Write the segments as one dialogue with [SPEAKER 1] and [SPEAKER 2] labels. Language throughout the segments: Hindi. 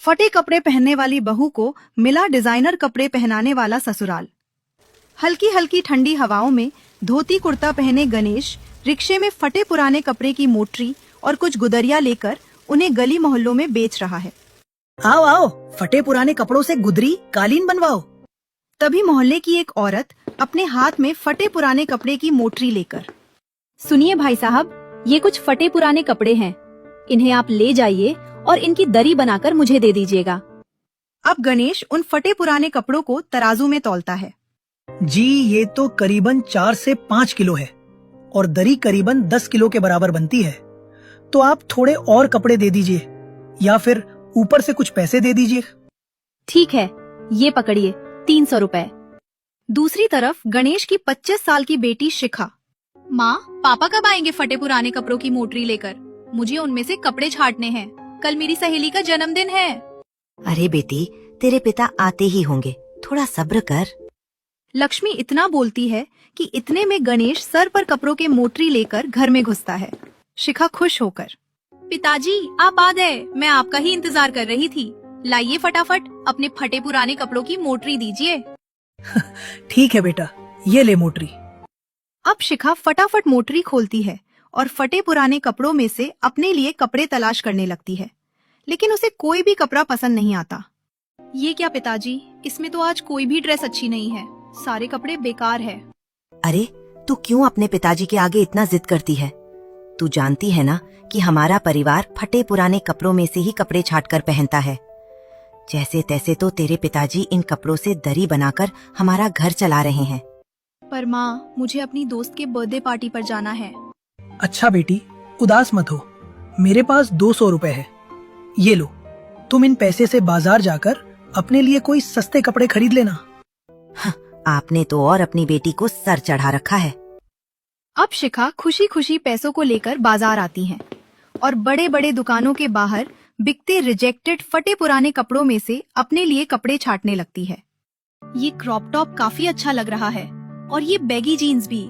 [SPEAKER 1] फटे कपड़े पहनने वाली बहू को मिला डिजाइनर कपड़े पहनाने वाला ससुराल। हल्की हल्की ठंडी हवाओं में धोती कुर्ता पहने गणेश रिक्शे में फटे पुराने कपड़े की मोटरी और कुछ गुदरिया लेकर उन्हें गली मोहल्लों में बेच रहा है।
[SPEAKER 2] आओ आओ, फटे पुराने कपड़ों से गुदरी कालीन बनवाओ।
[SPEAKER 1] तभी मोहल्ले की एक औरत अपने हाथ में फटे पुराने कपड़े की मोटरी लेकर,
[SPEAKER 3] सुनिए भाई साहब, ये कुछ फटे पुराने कपड़े हैं, इन्हें आप ले जाइए और इनकी दरी बनाकर मुझे दे दीजिएगा।
[SPEAKER 1] अब गणेश उन फटे पुराने कपड़ों को तराजू में तौलता है।
[SPEAKER 2] जी, ये तो करीबन 4 से 5 किलो है और दरी करीबन 10 किलो के बराबर बनती है। तो आप थोड़े और कपड़े दे दीजिए या फिर ऊपर से कुछ पैसे दे दीजिए।
[SPEAKER 3] ठीक है, ये पकड़िए 300 रुपए।
[SPEAKER 1] दूसरी तरफ गणेश की 25 साल की बेटी शिखा,
[SPEAKER 3] माँ, पापा कब आएंगे फटे पुराने कपड़ों की मोटरी लेकर? मुझे उनमें से कपड़े छाटने हैं, कल मेरी सहेली का जन्मदिन है।
[SPEAKER 4] अरे बेटी, तेरे पिता आते ही होंगे, थोड़ा सब्र कर।
[SPEAKER 1] लक्ष्मी इतना बोलती है कि इतने में गणेश सर पर कपड़ों के मोटरी लेकर घर में घुसता है। शिखा खुश होकर,
[SPEAKER 3] पिताजी आप आ गए, मैं आपका ही इंतजार कर रही थी। लाइए फटाफट अपने फटे पुराने कपड़ों की मोटरी दीजिए।
[SPEAKER 2] ठीक है बेटा, ये ले मोटरी।
[SPEAKER 1] अब शिखा फटाफट मोटरी खोलती है और फटे पुराने कपड़ों में से अपने लिए कपड़े तलाश करने लगती है, लेकिन उसे कोई भी कपड़ा पसंद नहीं आता।
[SPEAKER 3] ये क्या पिताजी, इसमें तो आज कोई भी ड्रेस अच्छी नहीं है, सारे कपड़े बेकार है।
[SPEAKER 4] अरे, तू क्यों अपने पिताजी के आगे इतना जिद करती है? तू जानती है ना कि हमारा परिवार फटे पुराने कपड़ों में से ही कपड़े छाटकर पहनता है। जैसे तैसे तो तेरे पिताजी इन कपड़ों से दरी बनाकर हमारा घर चला रहे हैं।
[SPEAKER 3] पर माँ, मुझे अपनी दोस्त के बर्थडे पार्टी पर जाना है।
[SPEAKER 2] अच्छा बेटी, उदास मत हो, मेरे पास 200 रुपए है, ये लो। तुम इन पैसे से बाजार जाकर अपने लिए कोई सस्ते कपड़े खरीद लेना।
[SPEAKER 4] हाँ, आपने तो और अपनी बेटी को सर चढ़ा रखा है।
[SPEAKER 1] अब शिखा खुशी खुशी पैसों को लेकर बाजार आती हैं और बड़े बड़े दुकानों के बाहर बिकते रिजेक्टेड फटे पुराने कपड़ों में से अपने लिए कपड़े छाटने लगती है।
[SPEAKER 3] ये क्रॉप टॉप काफी अच्छा लग रहा है और ये बैगी जीन्स भी,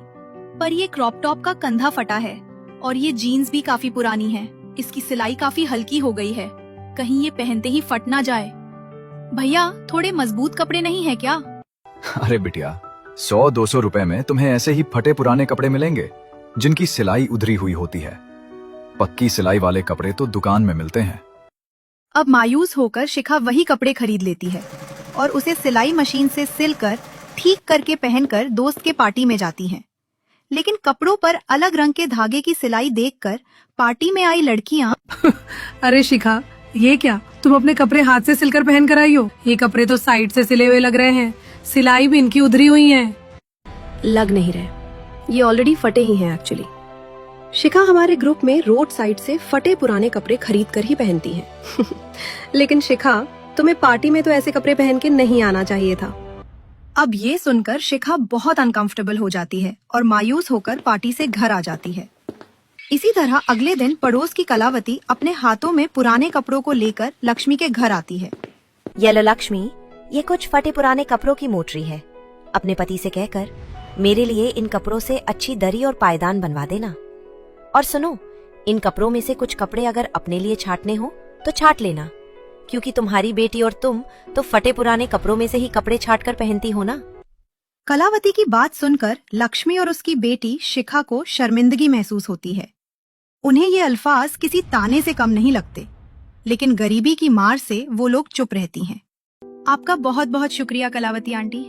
[SPEAKER 3] पर ये क्रॉप टॉप का कंधा फटा है और ये जीन्स भी काफी पुरानी है, इसकी सिलाई काफी हल्की हो गई है, कहीं ये पहनते ही फट ना जाए। भैया, थोड़े मजबूत कपड़े नहीं है क्या?
[SPEAKER 5] अरे बिटिया, 100-200 रुपए में तुम्हें ऐसे ही फटे पुराने कपड़े मिलेंगे जिनकी सिलाई उधरी हुई होती है। पक्की सिलाई वाले कपड़े तो दुकान में मिलते हैं।
[SPEAKER 1] अब मायूस होकर शिखा वही कपड़े खरीद लेती है और उसे सिलाई मशीन से सिलकर ठीक करके पहनकर दोस्त के पार्टी में जाती हैं। लेकिन कपड़ों पर अलग रंग के धागे की सिलाई देखकर पार्टी में आई लड़कियां
[SPEAKER 6] अरे शिखा, ये क्या, तुम अपने कपड़े हाथ से सिलकर पहन कर आई हो? ये कपड़े तो साइड से सिले हुए लग रहे हैं, सिलाई भी इनकी उधरी हुई है।
[SPEAKER 7] लग नहीं रहे, ये ऑलरेडी फटे ही हैं एक्चुअली। शिखा हमारे ग्रुप में रोड साइड से फटे पुराने कपड़े खरीद कर ही पहनती है। लेकिन शिखा, तुम्हें पार्टी में तो ऐसे कपड़े पहन के नहीं आना चाहिए था।
[SPEAKER 1] अब ये सुनकर शिखा बहुत अनकंफर्टेबल हो जाती है और मायूस होकर पार्टी से घर आ जाती है। इसी तरह अगले दिन पड़ोस की कलावती अपने हाथों में पुराने कपड़ों को लेकर लक्ष्मी के घर आती है।
[SPEAKER 4] ये लो लक्ष्मी, ये कुछ फटे पुराने कपड़ों की मोटरी है। अपने पति से कहकर मेरे लिए इन कपड़ों से अच्छी दरी और पायदान बनवा देना। और सुनो, इन कपड़ों में से कुछ कपड़े अगर अपने लिए छाटने हो तो छाट लेना, क्योंकि तुम्हारी बेटी और तुम तो फटे पुराने कपड़ों में से ही कपड़े छाट कर पहनती हो ना।
[SPEAKER 1] कलावती की बात सुनकर लक्ष्मी और उसकी बेटी शिखा को शर्मिंदगी महसूस होती है। उन्हें ये अल्फाज किसी ताने से कम नहीं लगते, लेकिन गरीबी की मार से वो लोग चुप रहती हैं। आपका बहुत बहुत शुक्रिया कलावती आंटी।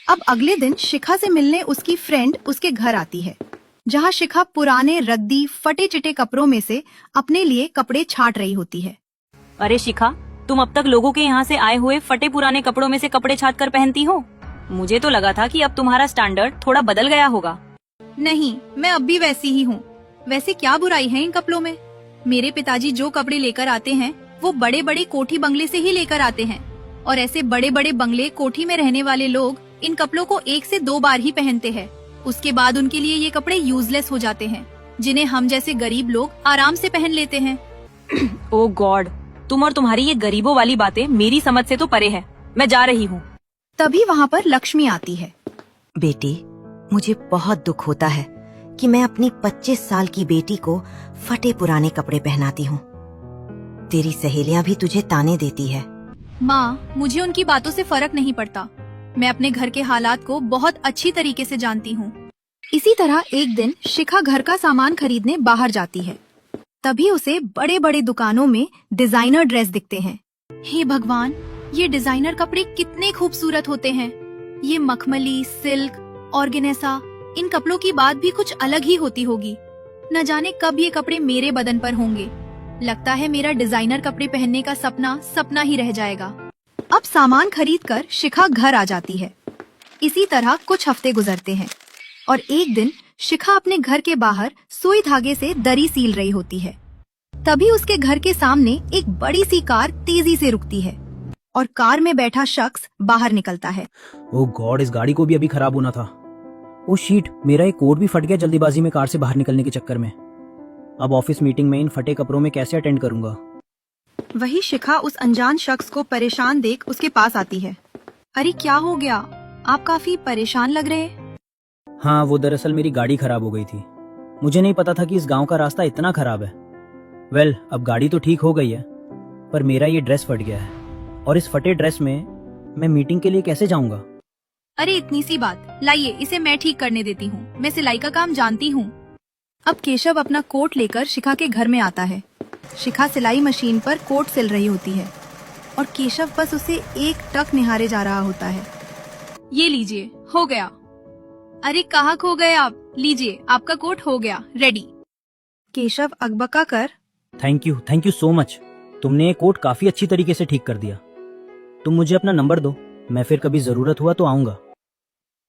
[SPEAKER 1] अब अगले दिन शिखा से मिलने उसकी फ्रेंड उसके घर आती है, जहाँ शिखा पुराने रद्दी फटे चिटे कपड़ों में से अपने लिए कपड़े छाट रही होती है।
[SPEAKER 8] अरे शिखा, तुम अब तक लोगों के यहाँ से आए हुए फटे पुराने कपड़ों में से कपड़े छाट कर पहनती हो? मुझे तो लगा था कि अब तुम्हारा स्टैंडर्ड थोड़ा बदल गया होगा।
[SPEAKER 3] नहीं, मैं अब भी वैसी ही हूँ। वैसे क्या बुराई है इन कपड़ों में? मेरे पिताजी जो कपड़े लेकर आते हैं वो बड़े बड़े कोठी बंगले से ही लेकर आते हैं, और ऐसे बड़े बड़े बंगले कोठी में रहने वाले लोग इन कपड़ों को 1 से 2 बार ही पहनते हैं। उसके बाद उनके लिए ये कपड़े यूजलेस हो जाते हैं, जिन्हें हम जैसे गरीब लोग आराम से पहन लेते हैं।
[SPEAKER 8] ओह गॉड, तुम और तुम्हारी ये गरीबों वाली बातें मेरी समझ से तो परे है। मैं जा रही हूँ।
[SPEAKER 1] तभी वहाँ पर लक्ष्मी आती है।
[SPEAKER 4] बेटी, मुझे बहुत दुख होता है कि मैं अपनी 25 साल की बेटी को फटे पुराने कपड़े पहनाती हूँ। तेरी सहेलियां भी तुझे ताने देती है।
[SPEAKER 3] माँ, मुझे उनकी बातों से फर्क नहीं पड़ता। मैं अपने घर के हालात को बहुत अच्छी तरीके से जानती हूँ। इसी तरह एक दिन शिखा घर का सामान खरीदने बाहर जाती है। तभी उसे बड़े बड़े दुकानों में डिजाइनर ड्रेस दिखते हैं। हे भगवान, ये डिजाइनर कपड़े कितने खूबसूरत होते हैं। ये मखमली, सिल्क, ऑर्गेनेसा, इन कपड़ों की बात भी कुछ अलग ही होती होगी। न जाने कब ये कपड़े मेरे बदन पर होंगे। लगता है मेरा डिजाइनर कपड़े पहनने का सपना सपना ही रह जाएगा। अब सामान खरीदकर शिखा घर आ जाती है। इसी तरह कुछ हफ्ते गुजरते हैं और एक दिन शिखा अपने घर के बाहर सुई धागे से दरी सील रही होती है। तभी उसके घर के सामने एक बड़ी सी कार तेजी से रुकती है और कार में बैठा शख्स बाहर निकलता है।
[SPEAKER 9] ओह गॉड, इस गाड़ी को भी अभी खराब होना था। ओ शीट, मेरा एक कोट भी फट गया जल्दीबाजी में कार से बाहर निकलने के चक्कर में। अब ऑफिस मीटिंग में इन फटे कपड़ों में कैसे अटेंड करूंगा।
[SPEAKER 1] वही शिखा उस अनजान शख्स को परेशान देख उसके पास आती है। अरे क्या हो गया? आप काफी परेशान लग रहे हैं।
[SPEAKER 9] हाँ, वो दरअसल मेरी गाड़ी खराब हो गई थी। मुझे नहीं पता था कि इस गांव का रास्ता इतना खराब है। वेल, अब गाड़ी तो ठीक हो गई है, पर मेरा ये ड्रेस फट गया है और इस फटे ड्रेस में मैं मीटिंग के लिए कैसे जाऊंगा।
[SPEAKER 3] अरे इतनी सी बात, लाइए इसे मैं ठीक करने देती हूँ। मैं सिलाई का काम जानती हूँ। अब केशव अपना कोट लेकर शिखा के घर में आता है। शिखा सिलाई मशीन पर कोट सिल रही होती है और केशव बस उसे एक टक निहारे जा रहा होता है। ये लीजिए, हो गया। अरे कहाँ खो गए आप? लीजिए, आपका कोट हो गया, रेडी। केशव अकबका कर,
[SPEAKER 9] थैंक यू सो मच। तुमने ये कोट काफी अच्छी तरीके से ठीक कर दिया। तुम मुझे अपना नंबर दो, मैं फिर कभी जरूरत हुआ तो आऊंगा।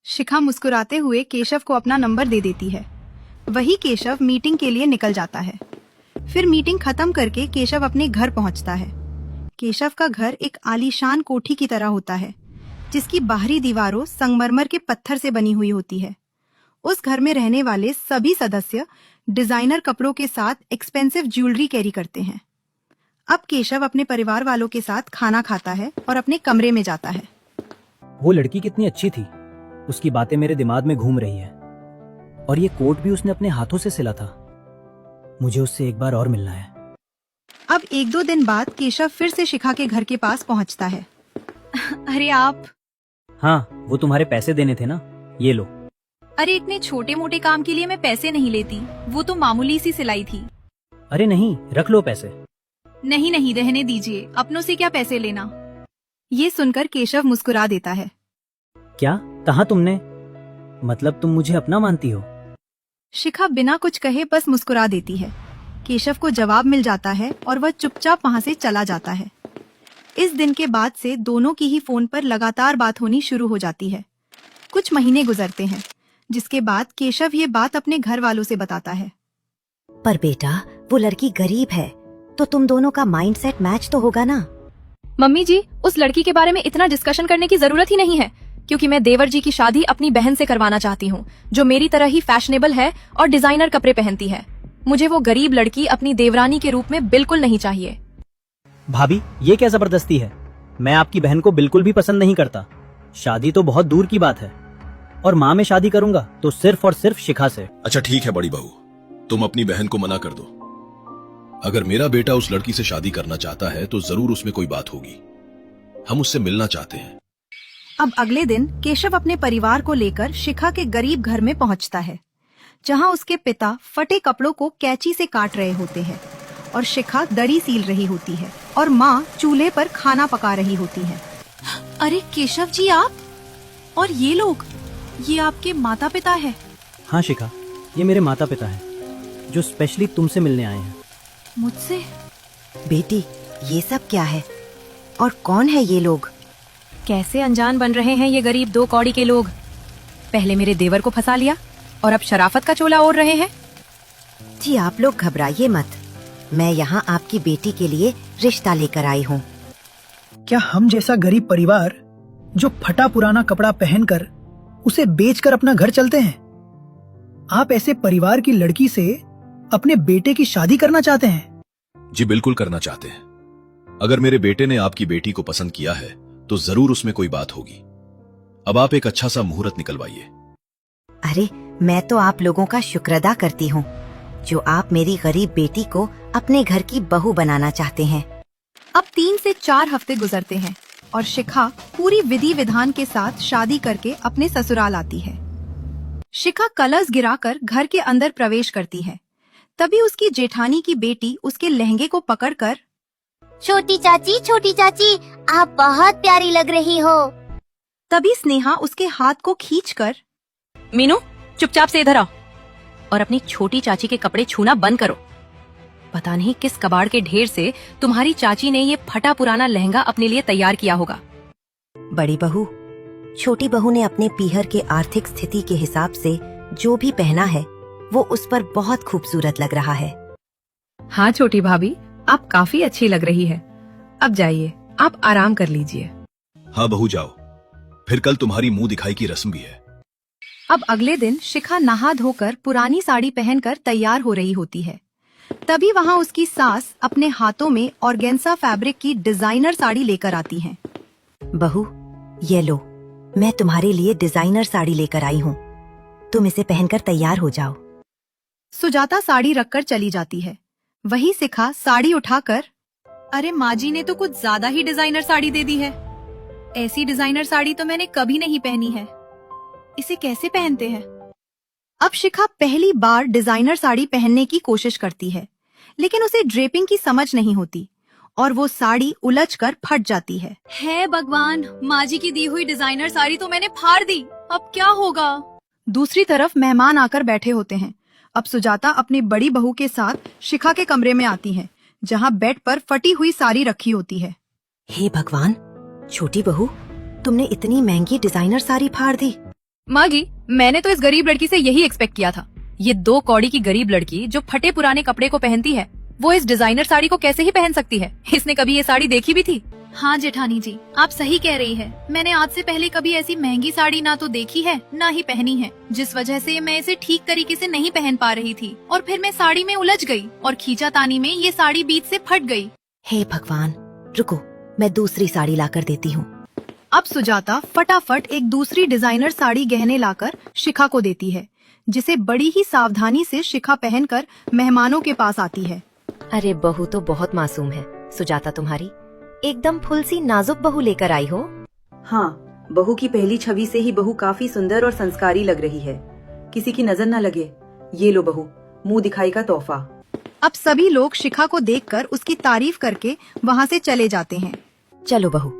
[SPEAKER 1] शिखा मुस्कुराते हुए केशव को अपना नंबर दे देती है। वही केशव मीटिंग के लिए निकल जाता है। फिर मीटिंग खत्म करके केशव अपने घर पहुंचता है। केशव का घर एक आलीशान कोठी की तरह होता है, जिसकी बाहरी दीवारों संगमरमर के पत्थर से बनी हुई होती है। उस घर में रहने वाले सभी सदस्य डिजाइनर कपड़ों के साथ एक्सपेंसिव ज्वेलरी कैरी करते हैं। अब केशव अपने परिवार वालों के साथ खाना खाता है और अपने कमरे में जाता है।
[SPEAKER 9] वो लड़की कितनी अच्छी थी, उसकी बातें मेरे दिमाग में घूम रही है। और ये कोट भी उसने अपने हाथों से सिला था। मुझे उससे एक बार और मिलना है।
[SPEAKER 1] अब एक दो दिन बाद केशव फिर से शिखा के घर के पास पहुंचता है। अरे आप?
[SPEAKER 9] हाँ, वो तुम्हारे पैसे देने थे ना, ये लो।
[SPEAKER 3] अरे इतने छोटे मोटे काम के लिए मैं पैसे नहीं लेती। वो तो मामूली सी सिलाई थी।
[SPEAKER 9] अरे नहीं, रख लो पैसे।
[SPEAKER 3] नहीं नहीं, रहने दीजिए, अपनों से क्या पैसे लेना।
[SPEAKER 1] ये सुनकर केशव मुस्कुरा देता है।
[SPEAKER 9] क्या कहा तुमने? मतलब तुम मुझे अपना मानती हो?
[SPEAKER 1] शिखा बिना कुछ कहे बस मुस्कुरा देती है। केशव को जवाब मिल जाता है और वह चुपचाप वहां से चला जाता है। इस दिन के बाद से दोनों की ही फोन पर लगातार बात होनी शुरू हो जाती है। कुछ महीने गुजरते हैं, जिसके बाद केशव ये बात अपने घर वालों से बताता है।
[SPEAKER 4] पर बेटा, वो लड़की गरीब है, तो तुम दोनों का माइंडसेट मैच तो होगा ना।
[SPEAKER 7] मम्मी जी, उस लड़की के बारे में इतना डिस्कशन करने की जरूरत ही नहीं है, क्योंकि मैं देवर जी की शादी अपनी बहन से करवाना चाहती हूँ, जो मेरी तरह ही फैशनेबल है और डिजाइनर कपड़े पहनती है। मुझे वो गरीब लड़की अपनी देवरानी के रूप में बिल्कुल नहीं चाहिए।
[SPEAKER 9] भाभी, ये क्या जबरदस्ती है? मैं आपकी बहन को बिल्कुल भी पसंद नहीं करता। शादी तो बहुत दूर की बात है, और माँ में शादी करूंगा तो सिर्फ और सिर्फ शिखा से।
[SPEAKER 10] अच्छा ठीक है बड़ी बहू, तुम अपनी बहन को मना कर दो। अगर मेरा बेटा उस लड़की से शादी करना चाहता है तो जरूर उसमें कोई बात होगी। हम उससे मिलना चाहते हैं।
[SPEAKER 1] अब अगले दिन केशव अपने परिवार को लेकर शिखा के गरीब घर में पहुंचता है, जहां उसके पिता फटे कपड़ों को कैंची से काट रहे होते हैं और शिखा दरी सील रही होती है और माँ चूल्हे पर खाना पका रही होती है।
[SPEAKER 3] अरे केशव जी, आप? और ये लोग, ये आपके माता पिता है?
[SPEAKER 9] हाँ शिखा, ये मेरे माता पिता हैं, जो स्पेशली तुमसे मिलने आए हैं।
[SPEAKER 3] मुझसे?
[SPEAKER 4] बेटी, ये सब क्या है और कौन है ये लोग?
[SPEAKER 7] कैसे अनजान बन रहे हैं ये गरीब दो कौड़ी के लोग। पहले मेरे देवर को फंसा लिया और अब शराफत का चोला ओढ़ रहे हैं।
[SPEAKER 4] जी आप लोग घबराइए मत, मैं यहाँ आपकी बेटी के लिए रिश्ता लेकर आई हूँ।
[SPEAKER 2] क्या हम जैसा गरीब परिवार जो फटा पुराना कपड़ा पहनकर उसे बेचकर अपना घर चलते हैं, आप ऐसे परिवार की लड़की से अपने बेटे की शादी करना चाहते हैं?
[SPEAKER 10] जी बिल्कुल करना चाहते हैं। अगर मेरे बेटे ने आपकी बेटी को पसंद किया है तो जरूर उसमें कोई बात होगी। अब आप एक अच्छा सा मुहूर्त निकलवाइए।
[SPEAKER 4] अरे मैं तो आप लोगों का शुक्र अदा करती हूँ, जो आप मेरी गरीब बेटी को अपने घर की बहू बनाना चाहते हैं।
[SPEAKER 1] अब 3 से 4 हफ्ते गुजरते हैं और शिखा पूरी विधि विधान के साथ शादी करके अपने ससुराल आती है। शिखा कलश गिराकर घर के अंदर प्रवेश करती है। तभी उसकी जेठानी की बेटी उसके लहंगे को पकड़कर,
[SPEAKER 11] छोटी चाची, आप बहुत प्यारी लग रही हो।
[SPEAKER 1] तभी स्नेहा उसके हाथ को खींचकर,
[SPEAKER 8] मीनू, चुपचाप से इधर आओ और अपनी छोटी चाची के कपड़े छूना बंद करो। पता नहीं किस कबाड़ के ढेर से तुम्हारी चाची ने ये फटा पुराना लहंगा अपने लिए तैयार किया होगा।
[SPEAKER 4] बड़ी बहू, छोटी बहू ने अपने पीहर के आर्थिक स्थिति के हिसाब से जो भी पहना है वो उस पर बहुत खूबसूरत लग रहा है।
[SPEAKER 6] हाँ छोटी भाभी, आप काफी अच्छी लग रही है। अब जाइए, आप आराम कर लीजिए।
[SPEAKER 10] हाँ बहू जाओ, फिर कल तुम्हारी मुंह दिखाई की रस्म भी है।
[SPEAKER 1] अब अगले दिन शिखा नहा धोकर पुरानी साड़ी पहनकर तैयार हो रही होती है। तभी वहाँ उसकी सास अपने हाथों में ऑर्गेन्जा फैब्रिक की डिजाइनर साड़ी लेकर आती हैं।
[SPEAKER 4] बहू, ये लो, मैं तुम्हारे लिए डिजाइनर साड़ी लेकर आई हूँ। तुम इसे पहनकर तैयार हो जाओ।
[SPEAKER 1] सुजाता साड़ी रखकर चली जाती है। वही शिखा साड़ी उठाकर,
[SPEAKER 3] अरे माँ जी ने तो कुछ ज्यादा ही डिजाइनर साड़ी दे दी है। ऐसी डिजाइनर साड़ी तो मैंने कभी नहीं पहनी है। इसे कैसे पहनते हैं?
[SPEAKER 1] अब शिखा पहली बार डिजाइनर साड़ी पहनने की कोशिश करती है, लेकिन उसे ड्रेपिंग की समझ नहीं होती और वो साड़ी उलझकर फट जाती है।
[SPEAKER 3] हे भगवान, माँ जी की दी हुई डिजाइनर साड़ी तो मैंने फाड़ दी। अब क्या होगा?
[SPEAKER 1] दूसरी तरफ मेहमान आकर बैठे होते हैं। अब सुजाता अपनी बड़ी बहू के साथ शिखा के कमरे में आती है, जहाँ बेड पर फटी हुई साड़ी रखी होती है।
[SPEAKER 4] हे भगवान, छोटी बहू, तुमने इतनी महंगी डिजाइनर साड़ी फाड़ दी।
[SPEAKER 8] माँ जी, मैंने तो इस गरीब लड़की से यही एक्सपेक्ट किया था। ये 2 कौड़ी की गरीब लड़की जो फटे पुराने कपड़े को पहनती है, वो इस डिजाइनर साड़ी को कैसे ही पहन सकती है? इसने कभी ये साड़ी देखी भी थी?
[SPEAKER 3] हाँ जेठानी जी, आप सही कह रही है। मैंने आज से पहले कभी ऐसी महंगी साड़ी ना तो देखी है ना ही पहनी है, जिस वजह से मैं इसे ठीक तरीके से नहीं पहन पा रही थी और फिर मैं साड़ी में उलझ गई और खींचातानी में ये साड़ी बीच से फट गई।
[SPEAKER 4] हे भगवान, रुको, मैं दूसरी साड़ी लाकर देती हूँ।
[SPEAKER 1] अब सुजाता फटाफट एक दूसरी डिजाइनर साड़ी गहने लाकर शिखा को देती है, जिसे बड़ी ही सावधानी से शिखा पहनकर मेहमानों के पास आती है।
[SPEAKER 4] अरे बहू तो बहुत मासूम है। सुजाता तुम्हारी एकदम फुल सी नाजुक बहू लेकर आई हो।
[SPEAKER 12] हाँ, बहू की पहली छवि से ही बहू काफी सुंदर और संस्कारी लग रही है। किसी की नजर न लगे। ये लो बहू, मुंह दिखाई का तोहफा।
[SPEAKER 1] अब सभी लोग शिखा को देखकर उसकी तारीफ करके वहाँ से चले जाते हैं।
[SPEAKER 4] चलो बहू,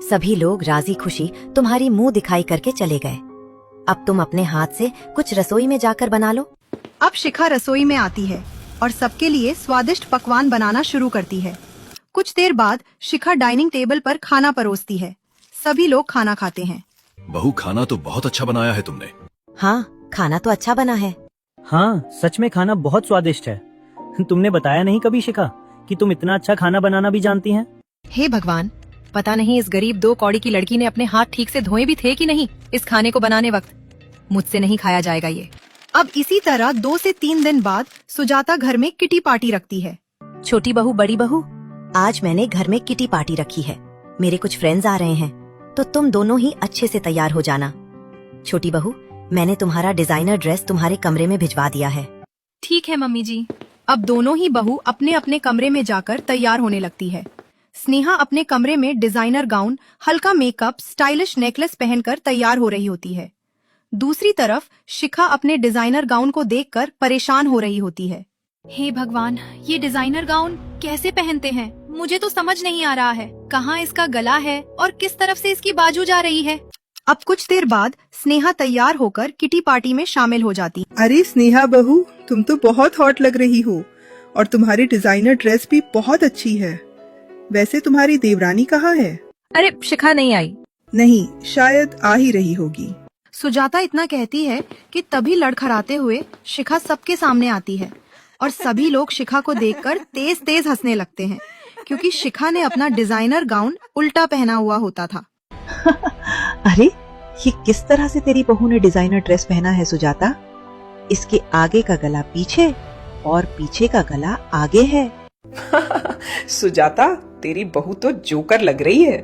[SPEAKER 4] सभी लोग राजी खुशी तुम्हारी मुंह दिखाई करके चले गए। अब तुम अपने हाथ से कुछ रसोई में जाकर बना लो।
[SPEAKER 1] अब शिखा रसोई में आती है और सबके लिए स्वादिष्ट पकवान बनाना शुरू करती है। कुछ देर बाद शिखा डाइनिंग टेबल पर खाना परोसती है। सभी लोग खाना खाते हैं।
[SPEAKER 10] बहू, खाना तो बहुत अच्छा बनाया है तुमने।
[SPEAKER 4] हाँ, खाना तो अच्छा बना है।
[SPEAKER 9] हाँ, सच में खाना बहुत स्वादिष्ट है। तुमने बताया नहीं कभी शिखा कि तुम इतना अच्छा खाना बनाना भी जानती हैं।
[SPEAKER 8] हे भगवान, पता नहीं इस गरीब 2 कौड़ी की लड़की ने अपने हाथ ठीक से धोए भी थे कि नहीं इस खाने को बनाने वक्त। मुझसे नहीं खाया जाएगा ये।
[SPEAKER 1] अब इसी तरह 2 से 3 दिन बाद सुजाता घर में किटी पार्टी रखती है।
[SPEAKER 4] छोटी बहू, बड़ी बहू, आज मैंने घर में किटी पार्टी रखी है। मेरे कुछ फ्रेंड्स आ रहे हैं, तो तुम दोनों ही अच्छे से तैयार हो जाना। छोटी बहू, मैंने तुम्हारा डिजाइनर ड्रेस तुम्हारे कमरे में भिजवा दिया है।
[SPEAKER 3] ठीक है मम्मी जी।
[SPEAKER 1] अब दोनों ही बहू अपने अपने कमरे में जाकर तैयार होने लगती है। स्नेहा अपने कमरे में डिजाइनर गाउन, हल्का मेकअप, स्टाइलिश नेकलेस पहनकर तैयार हो रही होती है। दूसरी तरफ शिखा अपने डिजाइनर गाउन को देखकर परेशान हो रही होती है।
[SPEAKER 3] हे भगवान, ये डिजाइनर गाउन कैसे पहनते हैं? मुझे तो समझ नहीं आ रहा है कहाँ इसका गला है और किस तरफ से इसकी बाजू जा रही है।
[SPEAKER 1] अब कुछ देर बाद स्नेहा तैयार होकर किटी पार्टी में शामिल हो जाती।
[SPEAKER 13] अरे स्नेहा बहू, तुम तो बहुत हॉट लग रही हो और तुम्हारी डिजाइनर ड्रेस भी बहुत अच्छी है। वैसे तुम्हारी देवरानी कहाँ है?
[SPEAKER 8] अरे शिखा नहीं आई।
[SPEAKER 13] नहीं, शायद आ ही रही होगी।
[SPEAKER 1] सुजाता इतना कहती है कि तभी लड़खड़ाते हुए शिखा सबके सामने आती है और सभी लोग शिखा को देखकर तेज तेज हंसने लगते हैं, क्योंकि शिखा ने अपना डिजाइनर गाउन उल्टा पहना हुआ होता था।
[SPEAKER 12] अरे, ये किस तरह से तेरी बहू ने डिजाइनर ड्रेस पहना है सुजाता? इसके आगे का गला पीछे और पीछे का गला आगे है।
[SPEAKER 14] सुजाता, तेरी बहू तो जोकर लग रही है।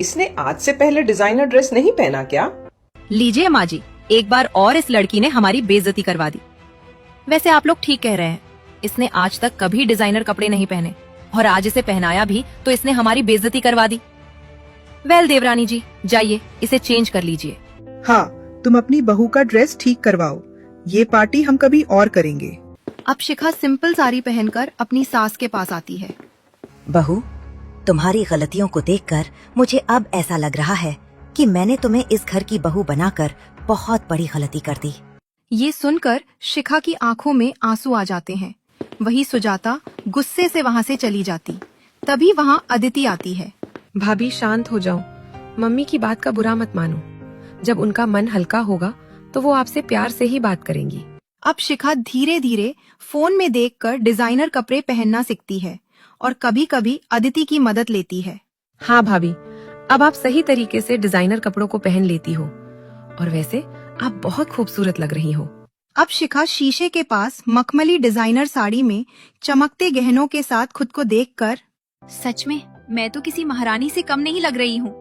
[SPEAKER 14] इसने आज से पहले डिजाइनर ड्रेस नहीं पहना क्या?
[SPEAKER 8] लीजिए माँ जी, एक बार और इस लड़की ने हमारी बेइज्जती करवा दी। वैसे आप लोग ठीक कह रहे हैं, इसने आज तक कभी डिजाइनर कपड़े नहीं पहने। और आज इसे पहनाया भी तो इसने हमारी बेइज्जती करवा दी। वेल देवरानी जी, जाइए इसे चेंज कर लीजिए।
[SPEAKER 13] हाँ, तुम अपनी बहू का ड्रेस ठीक करवाओ। ये पार्टी हम कभी और करेंगे।
[SPEAKER 1] अब शिखा सिंपल साड़ी पहनकर अपनी सास के पास आती है।
[SPEAKER 4] बहू, तुम्हारी गलतियों को देखकर मुझे अब ऐसा लग रहा है कि मैंने तुम्हें इस घर की बहू बनाकर बहुत बड़ी गलती कर दी।
[SPEAKER 1] ये सुनकर शिखा की आंखों में आंसू आ जाते हैं। वही सुजाता गुस्से से वहाँ से चली जाती। तभी वहाँ अदिति आती है।
[SPEAKER 7] भाभी शांत हो जाओ, मम्मी की बात का बुरा मत मानो। जब उनका मन हल्का होगा तो वो आपसे प्यार से ही बात करेंगी।
[SPEAKER 1] अब शिखा धीरे धीरे फोन में देखकर डिजाइनर कपड़े पहनना सीखती है और कभी कभी अदिति की मदद लेती है।
[SPEAKER 7] हाँ भाभी, अब आप सही तरीके से डिजाइनर कपड़ों को पहन लेती हो और वैसे आप बहुत खूबसूरत लग रही हो।
[SPEAKER 1] अब शिखा शीशे के पास मखमली डिजाइनर साड़ी में चमकते गहनों के साथ खुद को देखकर,
[SPEAKER 3] सच में मैं तो किसी महारानी से कम नहीं लग रही हूँ।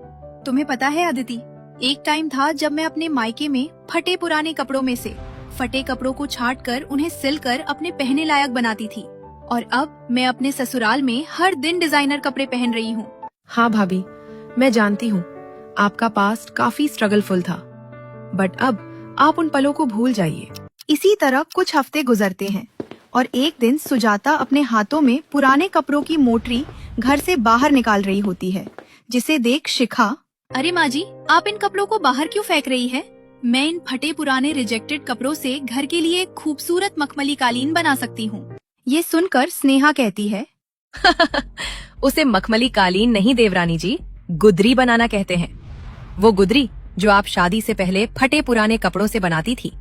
[SPEAKER 3] तुम्हें पता है अदिति, एक टाइम था जब मैं अपने मायके में फटे पुराने कपड़ों में से फटे कपड़ों को छाट कर उन्हें सिलकर अपने पहने लायक बनाती थी, और अब मैं अपने ससुराल में हर दिन डिजाइनर कपड़े पहन रही हूँ।
[SPEAKER 7] हाँ भाभी, मैं जानती हूँ आपका पास्ट काफी स्ट्रगलफुल था, बट अब आप उन पलों को भूल जाइए।
[SPEAKER 1] इसी तरह कुछ हफ्ते गुजरते हैं और एक दिन सुजाता अपने हाथों में पुराने कपड़ों की मोटरी घर से बाहर निकाल रही होती है, जिसे देख शिखा,
[SPEAKER 3] अरे माँ जी, आप इन कपड़ों को बाहर क्यों फेंक रही है? मैं इन फटे पुराने रिजेक्टेड कपड़ों से घर के लिए एक खूबसूरत मखमली कालीन बना सकती हूँ।
[SPEAKER 1] ये सुनकर स्नेहा कहती है,
[SPEAKER 8] उसे मखमली कालीन नहीं देवरानी जी, गुदरी बनाना कहते हैं। वो गुदरी जो आप शादी से पहले फटे पुराने कपड़ों से बनाती थी,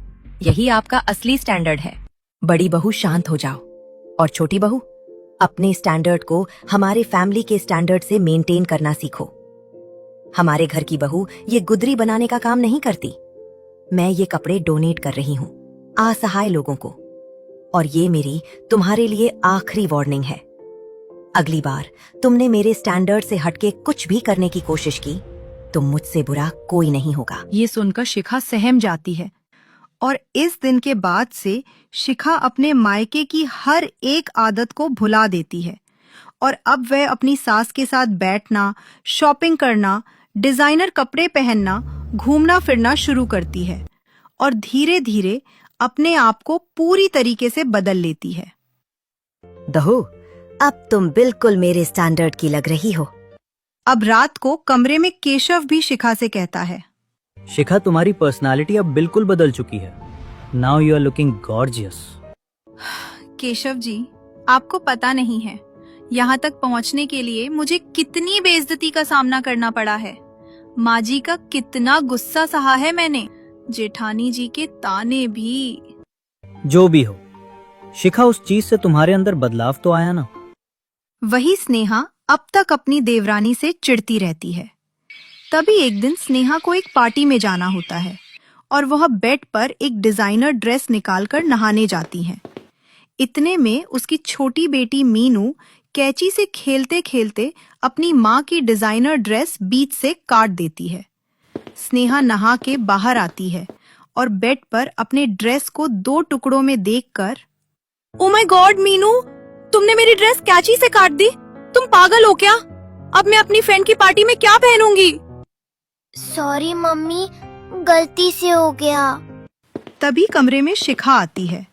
[SPEAKER 8] यही आपका असली स्टैंडर्ड है। बड़ी बहू शांत हो जाओ और छोटी बहू अपने स्टैंडर्ड को हमारे फैमिली के स्टैंडर्ड से मेंटेन करना सीखो। हमारे घर की बहू ये गुदरी बनाने का काम नहीं करती। मैं ये कपड़े डोनेट कर रही हूँ असहाय लोगों को, और ये मेरी तुम्हारे लिए आखिरी वार्निंग है। अगली बार तुमने मेरे स्टैंडर्ड से हटके कुछ भी करने की कोशिश की तो मुझसे बुरा कोई नहीं होगा।
[SPEAKER 1] ये सुनकर शिखा सहम जाती है और इस दिन के बाद से शिखा अपने मायके की हर एक आदत को भुला देती है और अब वह अपनी सास के साथ बैठना, शॉपिंग करना, डिजाइनर कपड़े पहनना, घूमना फिरना शुरू करती है और धीरे धीरे अपने आप को पूरी तरीके से बदल लेती है।
[SPEAKER 4] बहू, अब तुम बिल्कुल मेरे स्टैंडर्ड की लग रही हो।
[SPEAKER 1] अब रात को कमरे में केशव भी शिखा से कहता है,
[SPEAKER 9] शिखा, तुम्हारी पर्सनालिटी अब बिल्कुल बदल चुकी है। Now you are looking gorgeous.
[SPEAKER 3] Keshav ji, आपको पता नहीं है यहाँ तक पहुँचने के लिए मुझे कितनी बेइज्जती का सामना करना पड़ा है। माँ जी का कितना गुस्सा सहा है मैंने, जेठानी जी के ताने भी।
[SPEAKER 9] जो भी हो शिखा, उस चीज से तुम्हारे अंदर बदलाव तो आया ना।
[SPEAKER 1] वही स्नेहा अब तक अपनी देवरानी से चिढ़ती रहती है। तभी एक दिन स्नेहा को एक पार्टी में जाना होता है और वह बेड पर एक डिजाइनर ड्रेस निकालकर नहाने जाती है। इतने में उसकी छोटी बेटी मीनू कैंची से खेलते खेलते अपनी माँ की डिजाइनर ड्रेस बीच से काट देती है। स्नेहा नहा के बाहर आती है और बेड पर अपने ड्रेस को 2 टुकड़ों में देखकर,
[SPEAKER 3] ओ माय गॉड मीनू, तुमने मेरी ड्रेस कैंची से काट दी। तुम पागल हो क्या? अब मैं अपनी फ्रेंड की पार्टी में क्या पहनूंगी?
[SPEAKER 11] सॉरी मम्मी, गलती से हो गया।
[SPEAKER 1] तभी कमरे में शिखा आती है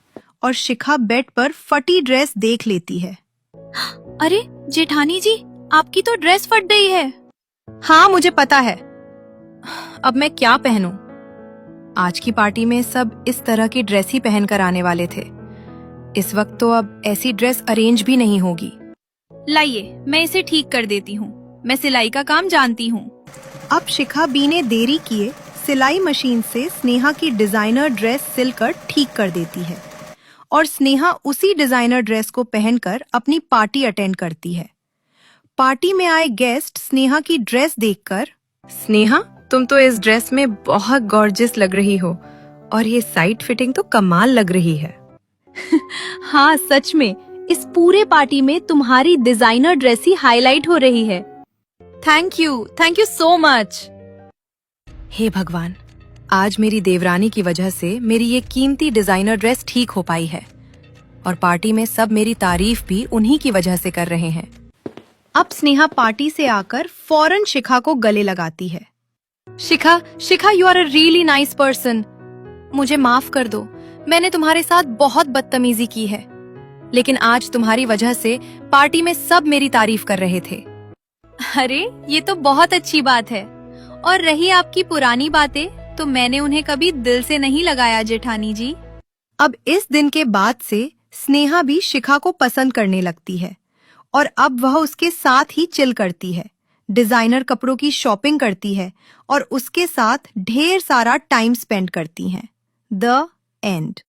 [SPEAKER 1] और शिखा बेड पर फटी ड्रेस देख लेती है।
[SPEAKER 3] अरे जेठानी जी, आपकी तो ड्रेस फट गई है।
[SPEAKER 8] हाँ, मुझे पता है। अब मैं क्या पहनूं? आज की पार्टी में सब इस तरह की ड्रेस ही पहनकर आने वाले थे। इस वक्त तो अब ऐसी ड्रेस अरेंज भी नहीं होगी।
[SPEAKER 3] लाइए, मैं इसे ठीक कर देती हूँ। मैं सिलाई का काम जानती हूँ।
[SPEAKER 1] अब शिखा बिना देरी किए सिलाई मशीन से स्नेहा की डिजाइनर ड्रेस सिलकर ठीक कर देती है और स्नेहा उसी डिजाइनर ड्रेस को पहनकर अपनी पार्टी अटेंड करती है। पार्टी में आए गेस्ट स्नेहा की ड्रेस देखकर,
[SPEAKER 7] स्नेहा, तुम तो इस ड्रेस में बहुत गॉर्जियस लग रही हो और ये साइड फिटिंग तो कमाल लग रही है।
[SPEAKER 3] हाँ सच में, इस पूरे पार्टी में तुम्हारी डिजाइनर ड्रेस ही हाईलाइट हो रही है। Thank you so much.
[SPEAKER 8] हे भगवान, आज मेरी देवरानी की वजह से मेरी ये कीमती डिजाइनर ड्रेस ठीक हो पाई है और पार्टी में सब मेरी तारीफ भी उन्हीं की वजह से कर रहे हैं।
[SPEAKER 1] अब स्नेहा पार्टी से आकर फौरन शिखा को गले लगाती है।
[SPEAKER 8] Shikha, Shikha, you are a really nice person. मुझे माफ कर दो, मैंने तुम्हारे साथ बहुत बदतमीजी की है, लेकिन आज तुम्हारी वजह से पार्टी में सब मेरी तारीफ कर रहे थे।
[SPEAKER 3] अरे ये तो बहुत अच्छी बात है। और रही आपकी पुरानी बातें, तो मैंने उन्हें कभी दिल से नहीं लगाया जेठानी जी।
[SPEAKER 1] अब इस दिन के बाद से स्नेहा भी शिखा को पसंद करने लगती है और अब वह उसके साथ ही चिल करती है, डिजाइनर कपड़ों की शॉपिंग करती है और उसके साथ ढेर सारा टाइम स्पेंड करती हैं। The end.